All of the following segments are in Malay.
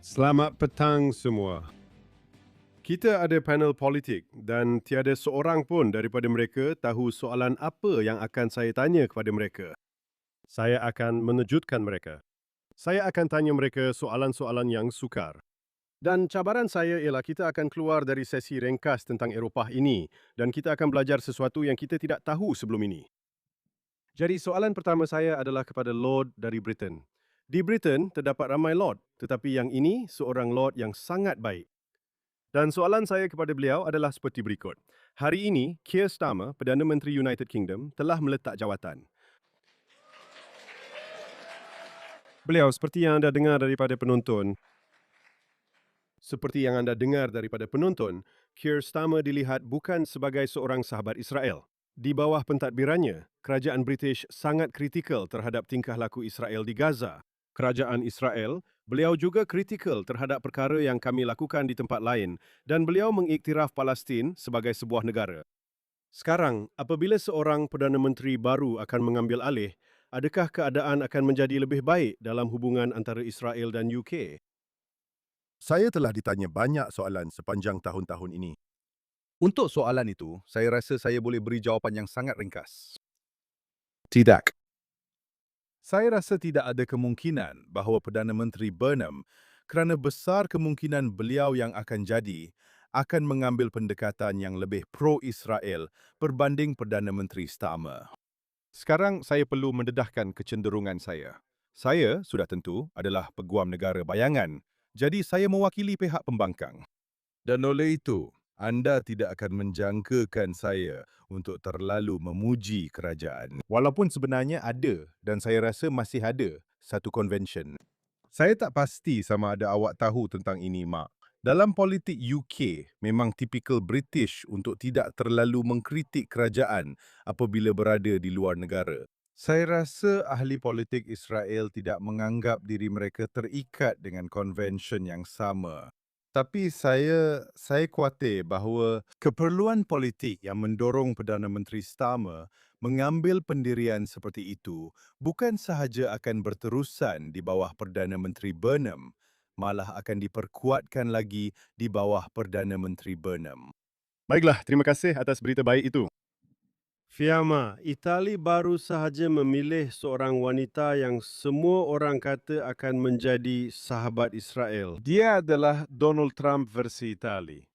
Selamat petang semua. Kita ada panel politik dan tiada seorang pun daripada mereka tahu soalan apa yang akan saya tanya kepada mereka. Saya akan mengejutkan mereka. Saya akan tanya mereka soalan-soalan yang sukar. Dan cabaran saya ialah kita akan keluar dari sesi ringkas tentang Eropah ini dan kita akan belajar sesuatu yang kita tidak tahu sebelum ini. Jadi soalan pertama saya adalah kepada Lord dari Britain. Di Britain terdapat ramai Lord, tetapi yang ini seorang Lord yang sangat baik. Dan soalan saya kepada beliau adalah seperti berikut. Hari ini, Keir Starmer, Perdana Menteri United Kingdom, telah meletak jawatan. Beliau, seperti yang anda dengar daripada penonton, Keir Starmer dilihat bukan sebagai seorang sahabat Israel. Di bawah pentadbirannya, kerajaan British sangat kritikal terhadap tingkah laku Israel di Gaza. Kerajaan Israel, beliau juga kritikal terhadap perkara yang kami lakukan di tempat lain dan beliau mengiktiraf Palestin sebagai sebuah negara. Sekarang, apabila seorang Perdana Menteri baru akan mengambil alih, adakah keadaan akan menjadi lebih baik dalam hubungan antara Israel dan UK? Saya telah ditanya banyak soalan sepanjang tahun-tahun ini. Untuk soalan itu, saya rasa saya boleh beri jawapan yang sangat ringkas. Tidak. Saya rasa tidak ada kemungkinan bahawa Perdana Menteri Burnham, kerana besar kemungkinan beliau yang akan jadi, akan mengambil pendekatan yang lebih pro-Israel berbanding Perdana Menteri Starmer. Sekarang saya perlu mendedahkan kecenderungan saya. Saya, sudah tentu, adalah peguam negara bayangan, jadi saya mewakili pihak pembangkang. Dan oleh itu, anda tidak akan menjangkakan saya untuk terlalu memuji kerajaan. Walaupun sebenarnya ada dan saya rasa masih ada satu konvensyen. Saya tak pasti sama ada awak tahu tentang ini, Mak. Dalam politik UK, memang tipikal British untuk tidak terlalu mengkritik kerajaan apabila berada di luar negara. Saya rasa ahli politik Israel tidak menganggap diri mereka terikat dengan konvensyen yang sama. Tapi saya khawatir bahawa keperluan politik yang mendorong Perdana Menteri Starmer mengambil pendirian seperti itu bukan sahaja akan berterusan di bawah Perdana Menteri Burnham, malah akan diperkuatkan lagi di bawah Perdana Menteri Burnham. Baiklah, terima kasih atas berita baik itu. Fiamma, Itali baru sahaja memilih seorang wanita yang semua orang kata akan menjadi sahabat Israel. Dia adalah Donald Trump versi Itali.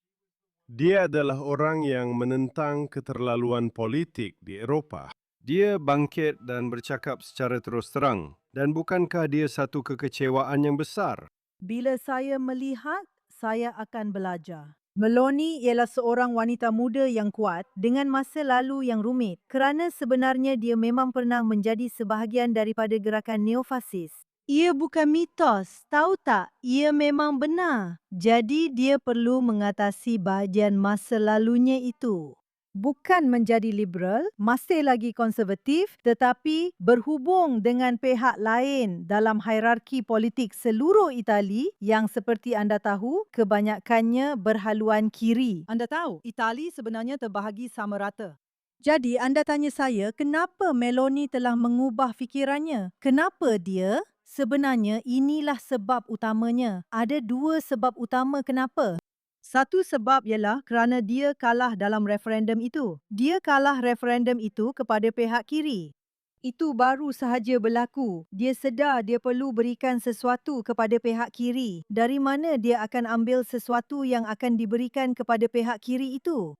Dia adalah orang yang menentang keterlaluan politik di Eropah. Dia bangkit dan bercakap secara terus terang. Dan bukankah dia satu kekecewaan yang besar? Bila saya melihat, saya akan belajar. Meloni ialah seorang wanita muda yang kuat dengan masa lalu yang rumit kerana sebenarnya dia memang pernah menjadi sebahagian daripada gerakan neofasis. Ia bukan mitos, tahu tak? Ia memang benar. Jadi dia perlu mengatasi bahagian masa lalunya itu. Bukan menjadi liberal, masih lagi konservatif tetapi berhubung dengan pihak lain dalam hierarki politik seluruh Itali yang seperti anda tahu, kebanyakannya berhaluan kiri. Anda tahu, Itali sebenarnya terbahagi sama rata. Jadi anda tanya saya, kenapa Meloni telah mengubah fikirannya? Kenapa dia? Sebenarnya inilah sebab utamanya. Ada dua sebab utama kenapa. Satu sebab ialah kerana dia kalah dalam referendum itu. Dia kalah referendum itu kepada pihak kiri. Itu baru sahaja berlaku. Dia sedar dia perlu berikan sesuatu kepada pihak kiri. Dari mana dia akan ambil sesuatu yang akan diberikan kepada pihak kiri itu?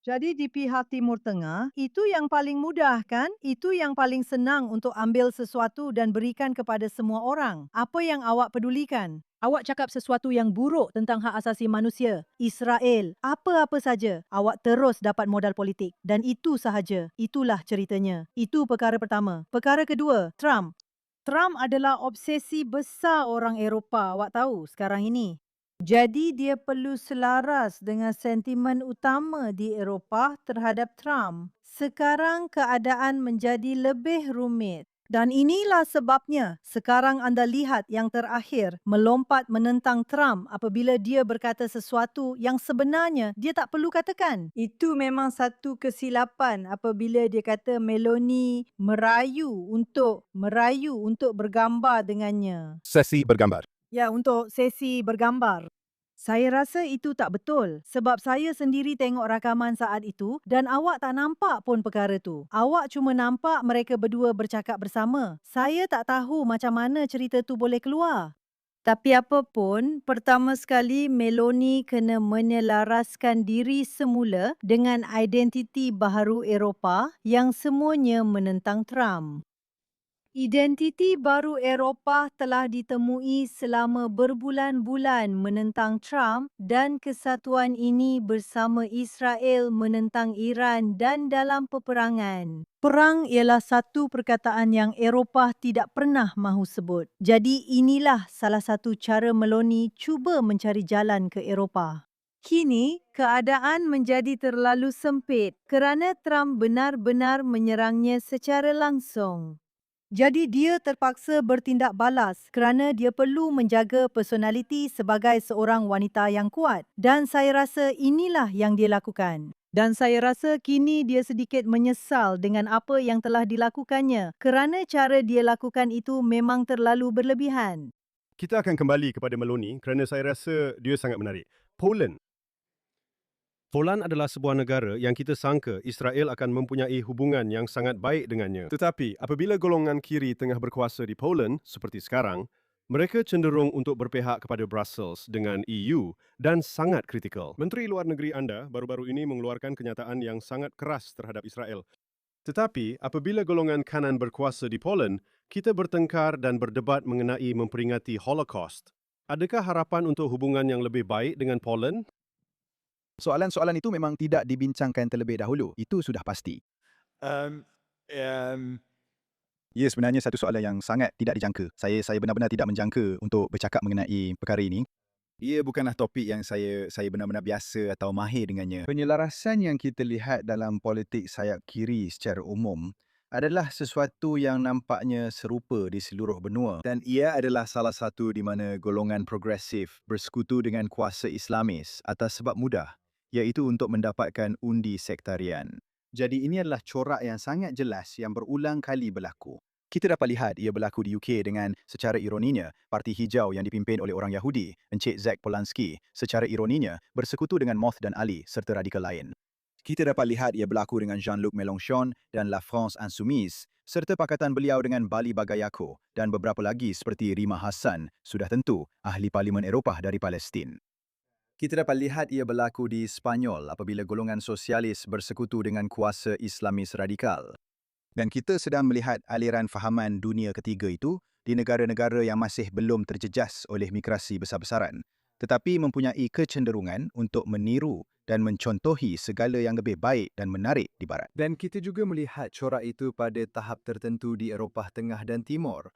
Jadi di pihak Timur Tengah, itu yang paling mudah kan? Itu yang paling senang untuk ambil sesuatu dan berikan kepada semua orang. Apa yang awak pedulikan? Awak cakap sesuatu yang buruk tentang hak asasi manusia, Israel, apa-apa saja. Awak terus dapat modal politik. Dan itu sahaja. Itulah ceritanya. Itu perkara pertama. Perkara kedua, Trump. Trump adalah obsesi besar orang Eropah, awak tahu sekarang ini. Jadi dia perlu selaras dengan sentimen utama di Eropah terhadap Trump. Sekarang keadaan menjadi lebih rumit. Dan inilah sebabnya sekarang anda lihat yang terakhir melompat menentang Trump apabila dia berkata sesuatu yang sebenarnya dia tak perlu katakan. Itu memang satu kesilapan apabila dia kata Meloni merayu untuk bergambar dengannya. Sesi bergambar. Ya, untuk sesi bergambar. Saya rasa itu tak betul sebab saya sendiri tengok rakaman saat itu dan awak tak nampak pun perkara tu. Awak cuma nampak mereka berdua bercakap bersama. Saya tak tahu macam mana cerita tu boleh keluar. Tapi apa pun, pertama sekali Meloni kena menyelaraskan diri semula dengan identiti baharu Eropah yang semuanya menentang Trump. Identiti baru Eropah telah ditemui selama berbulan-bulan menentang Trump dan kesatuan ini bersama Israel menentang Iran dan dalam peperangan. Perang ialah satu perkataan yang Eropah tidak pernah mahu sebut. Jadi inilah salah satu cara Meloni cuba mencari jalan ke Eropah. Kini, keadaan menjadi terlalu sempit kerana Trump benar-benar menyerangnya secara langsung. Jadi dia terpaksa bertindak balas kerana dia perlu menjaga personaliti sebagai seorang wanita yang kuat. Dan saya rasa inilah yang dia lakukan. Dan saya rasa kini dia sedikit menyesal dengan apa yang telah dilakukannya kerana cara dia lakukan itu memang terlalu berlebihan. Kita akan kembali kepada Meloni kerana saya rasa dia sangat menarik. Poland. Poland adalah sebuah negara yang kita sangka Israel akan mempunyai hubungan yang sangat baik dengannya. Tetapi apabila golongan kiri tengah berkuasa di Poland seperti sekarang, mereka cenderung untuk berpihak kepada Brussels dengan EU dan sangat kritikal. Menteri Luar Negeri anda baru-baru ini mengeluarkan kenyataan yang sangat keras terhadap Israel. Tetapi apabila golongan kanan berkuasa di Poland, kita bertengkar dan berdebat mengenai memperingati Holocaust. Adakah harapan untuk hubungan yang lebih baik dengan Poland? Soalan-soalan itu memang tidak dibincangkan terlebih dahulu. Itu sudah pasti. Ya, sebenarnya satu soalan yang sangat tidak dijangka. Saya benar-benar tidak menjangka untuk bercakap mengenai perkara ini. Ia bukanlah topik yang saya benar-benar biasa atau mahir dengannya. Penyelarasan yang kita lihat dalam politik sayap kiri secara umum adalah sesuatu yang nampaknya serupa di seluruh benua. Dan ia adalah salah satu di mana golongan progresif bersekutu dengan kuasa Islamis atas sebab mudah, iaitu untuk mendapatkan undi sektarian. Jadi ini adalah corak yang sangat jelas yang berulang kali berlaku. Kita dapat lihat ia berlaku di UK dengan, secara ironinya, Parti Hijau yang dipimpin oleh orang Yahudi, Encik Zach Polanski, secara ironinya, bersekutu dengan Moth dan Ali serta radikal lain. Kita dapat lihat ia berlaku dengan Jean-Luc Mélenchon dan La France Insoumise, serta pakatan beliau dengan Bali Bagayoko dan beberapa lagi seperti Rima Hassan, sudah tentu ahli Parlimen Eropah dari Palestin. Kita dapat lihat ia berlaku di Spanyol apabila golongan sosialis bersekutu dengan kuasa Islamis radikal. Dan kita sedang melihat aliran fahaman dunia ketiga itu di negara-negara yang masih belum terjejas oleh migrasi besar-besaran, tetapi mempunyai kecenderungan untuk meniru dan mencontohi segala yang lebih baik dan menarik di Barat. Dan kita juga melihat corak itu pada tahap tertentu di Eropah Tengah dan Timur.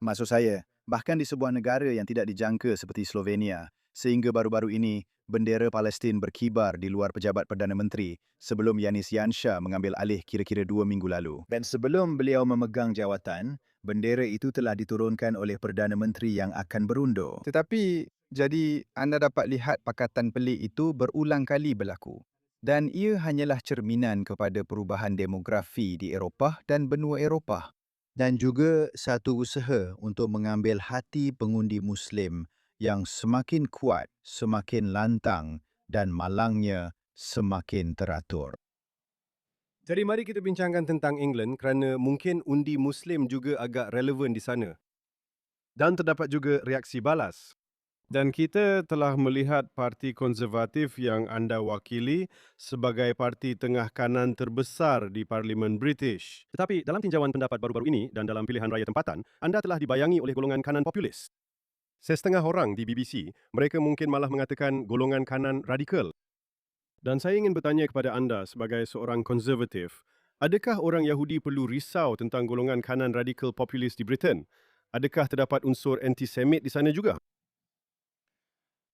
Maksud saya, bahkan di sebuah negara yang tidak dijangka seperti Slovenia, sehingga baru-baru ini, bendera Palestin berkibar di luar pejabat Perdana Menteri sebelum Yanis Yansha mengambil alih kira-kira 2 minggu lalu. Dan sebelum beliau memegang jawatan, bendera itu telah diturunkan oleh Perdana Menteri yang akan berundur. Tetapi, jadi anda dapat lihat pakatan pelik itu berulang kali berlaku. Dan ia hanyalah cerminan kepada perubahan demografi di Eropah dan benua Eropah. Dan juga satu usaha untuk mengambil hati pengundi Muslim yang semakin kuat, semakin lantang dan malangnya semakin teratur. Jadi mari kita bincangkan tentang England kerana mungkin undi Muslim juga agak relevan di sana. Dan terdapat juga reaksi balas. Dan kita telah melihat parti konservatif yang anda wakili sebagai parti tengah kanan terbesar di Parlimen British. Tetapi dalam tinjauan pendapat baru-baru ini dan dalam pilihan raya tempatan, anda telah dibayangi oleh golongan kanan populis. Setengah orang di BBC, mereka mungkin malah mengatakan golongan kanan radikal. Dan saya ingin bertanya kepada anda sebagai seorang konservatif, adakah orang Yahudi perlu risau tentang golongan kanan radikal populis di Britain? Adakah terdapat unsur antisemit di sana juga?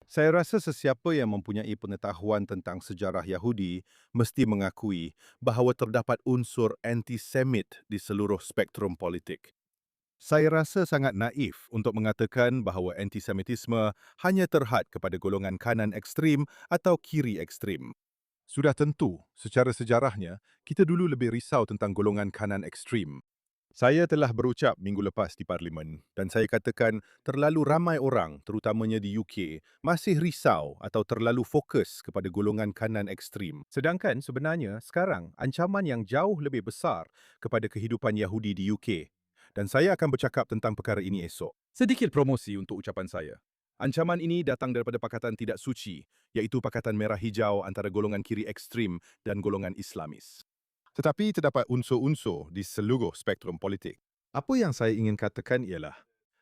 Saya rasa sesiapa yang mempunyai pengetahuan tentang sejarah Yahudi mesti mengakui bahawa terdapat unsur antisemit di seluruh spektrum politik. Saya rasa sangat naif untuk mengatakan bahawa antisemitisme hanya terhad kepada golongan kanan ekstrim atau kiri ekstrim. Sudah tentu, secara sejarahnya, kita dulu lebih risau tentang golongan kanan ekstrim. Saya telah berucap minggu lepas di Parlimen dan saya katakan terlalu ramai orang, terutamanya di UK, masih risau atau terlalu fokus kepada golongan kanan ekstrim. Sedangkan sebenarnya sekarang ancaman yang jauh lebih besar kepada kehidupan Yahudi di UK. Dan saya akan bercakap tentang perkara ini esok. Sedikit promosi untuk ucapan saya. Ancaman ini datang daripada Pakatan Tidak Suci, iaitu Pakatan Merah Hijau antara golongan kiri ekstrim dan golongan Islamis. Tetapi terdapat unsur-unsur di seluruh spektrum politik. Apa yang saya ingin katakan ialah,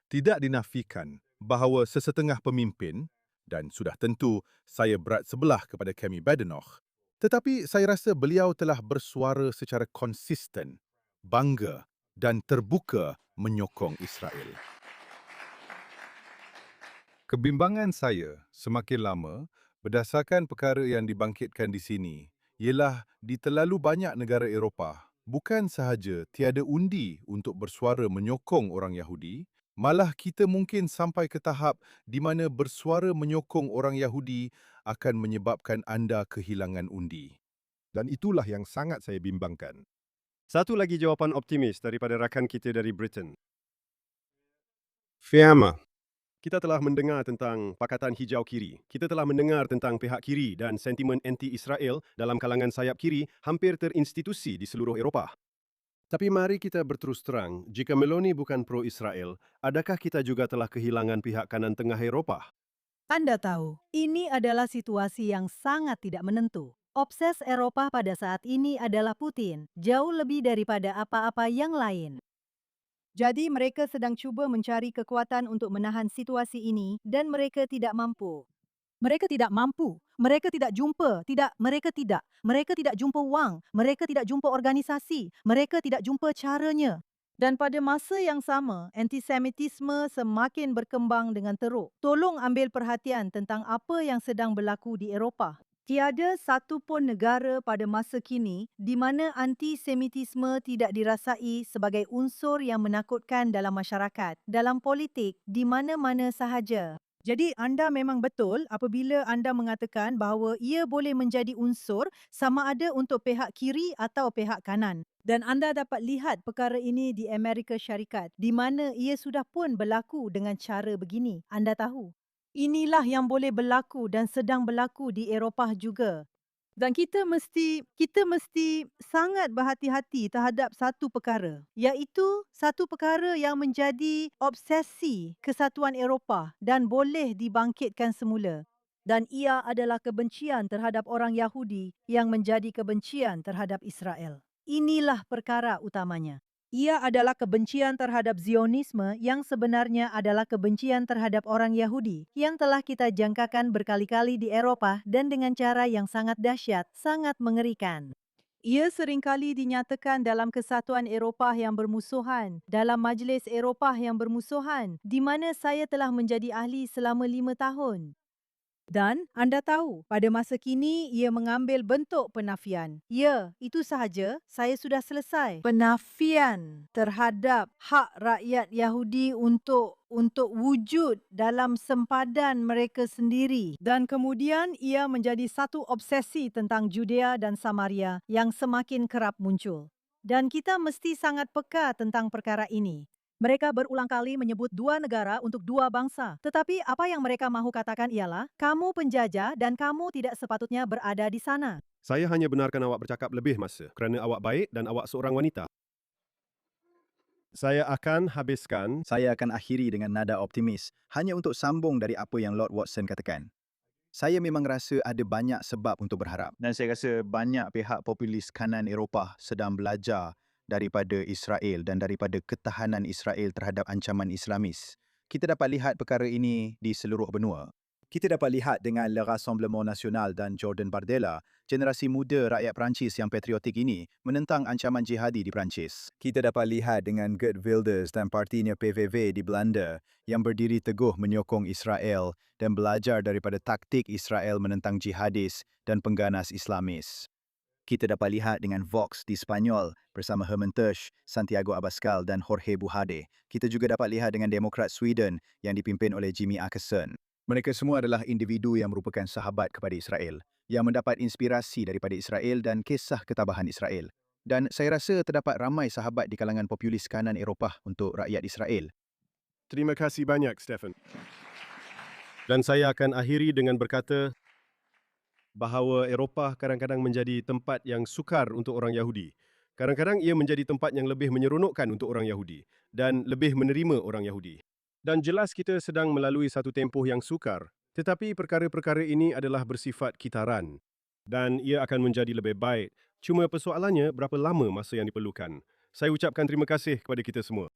tidak dinafikan bahawa sesetengah pemimpin, dan sudah tentu saya berat sebelah kepada Kemi Badenoch, tetapi saya rasa beliau telah bersuara secara konsisten, bangga dan terbuka menyokong Israel. Kebimbangan saya semakin lama berdasarkan perkara yang dibangkitkan di sini ialah di terlalu banyak negara Eropah, bukan sahaja tiada undi untuk bersuara menyokong orang Yahudi, malah kita mungkin sampai ke tahap di mana bersuara menyokong orang Yahudi akan menyebabkan anda kehilangan undi. Dan itulah yang sangat saya bimbangkan. Satu lagi jawapan optimis daripada rakan kita dari Britain. Fiamma. Kita telah mendengar tentang Pakatan Hijau Kiri. Kita telah mendengar tentang pihak kiri dan sentimen anti-Israel dalam kalangan sayap kiri hampir terinstitusi di seluruh Eropah. Tapi mari kita berterus terang, jika Meloni bukan pro-Israel, adakah kita juga telah kehilangan pihak kanan tengah Eropah? Anda tahu, ini adalah situasi yang sangat tidak menentu. Obses Eropah pada saat ini adalah Putin, jauh lebih daripada apa-apa yang lain. Jadi mereka sedang cuba mencari kekuatan untuk menahan situasi ini dan mereka tidak mampu. Mereka tidak mampu. Mereka tidak jumpa. Mereka tidak jumpa wang. Mereka tidak jumpa organisasi. Mereka tidak jumpa caranya. Dan pada masa yang sama, antisemitisme semakin berkembang dengan teruk. Tolong ambil perhatian tentang apa yang sedang berlaku di Eropah. Tiada satu pun negara pada masa kini di mana antisemitisme tidak dirasai sebagai unsur yang menakutkan dalam masyarakat, dalam politik, di mana-mana sahaja. Jadi anda memang betul apabila anda mengatakan bahawa ia boleh menjadi unsur sama ada untuk pihak kiri atau pihak kanan. Dan anda dapat lihat perkara ini di Amerika Syarikat, di mana ia sudah pun berlaku dengan cara begini. Anda tahu. Inilah yang boleh berlaku dan sedang berlaku di Eropah juga. Dan kita mesti sangat berhati-hati terhadap satu perkara, iaitu satu perkara yang menjadi obsesi kesatuan Eropah dan boleh dibangkitkan semula. Dan ia adalah kebencian terhadap orang Yahudi yang menjadi kebencian terhadap Israel. Inilah perkara utamanya. Ia adalah kebencian terhadap Zionisme yang sebenarnya adalah kebencian terhadap orang Yahudi yang telah kita jangkakan berkali-kali di Eropah dan dengan cara yang sangat dahsyat, sangat mengerikan. Ia seringkali dinyatakan dalam Kesatuan Eropah yang bermusuhan, dalam Majlis Eropah yang bermusuhan, di mana saya telah menjadi ahli selama 5 tahun. Dan anda tahu, pada masa kini ia mengambil bentuk penafian. Ya, itu sahaja, saya sudah selesai. Penafian terhadap hak rakyat Yahudi untuk wujud dalam sempadan mereka sendiri. Dan kemudian ia menjadi satu obsesi tentang Judea dan Samaria yang semakin kerap muncul. Dan kita mesti sangat peka tentang perkara ini. Mereka berulang kali menyebut dua negara untuk dua bangsa. Tetapi apa yang mereka mahu katakan ialah, kamu penjajah dan kamu tidak sepatutnya berada di sana. Saya hanya benarkan awak bercakap lebih masa kerana awak baik dan awak seorang wanita. Saya akan akhiri dengan nada optimis, hanya untuk sambung dari apa yang Lord Watson katakan. Saya memang rasa ada banyak sebab untuk berharap. Dan saya rasa banyak pihak populis kanan Eropah sedang belajar daripada Israel dan daripada ketahanan Israel terhadap ancaman Islamis. Kita dapat lihat perkara ini di seluruh benua. Kita dapat lihat dengan Le Rassemblement National dan Jordan Bardella, generasi muda rakyat Perancis yang patriotik ini menentang ancaman jihadi di Perancis. Kita dapat lihat dengan Geert Wilders dan partinya PVV di Belanda yang berdiri teguh menyokong Israel dan belajar daripada taktik Israel menentang jihadis dan pengganas Islamis. Kita dapat lihat dengan Vox di Spanyol bersama Herman Tersch, Santiago Abascal dan Jorge Buhade. Kita juga dapat lihat dengan Demokrat Sweden yang dipimpin oleh Jimmy Åkesson. Mereka semua adalah individu yang merupakan sahabat kepada Israel, yang mendapat inspirasi daripada Israel dan kisah ketabahan Israel. Dan saya rasa terdapat ramai sahabat di kalangan populis kanan Eropah untuk rakyat Israel. Terima kasih banyak, Stephen. Dan saya akan akhiri dengan berkata bahawa Eropah kadang-kadang menjadi tempat yang sukar untuk orang Yahudi. Kadang-kadang ia menjadi tempat yang lebih menyeronokkan untuk orang Yahudi dan lebih menerima orang Yahudi. Dan jelas kita sedang melalui satu tempoh yang sukar, tetapi perkara-perkara ini adalah bersifat kitaran dan ia akan menjadi lebih baik. Cuma persoalannya berapa lama masa yang diperlukan. Saya ucapkan terima kasih kepada kita semua.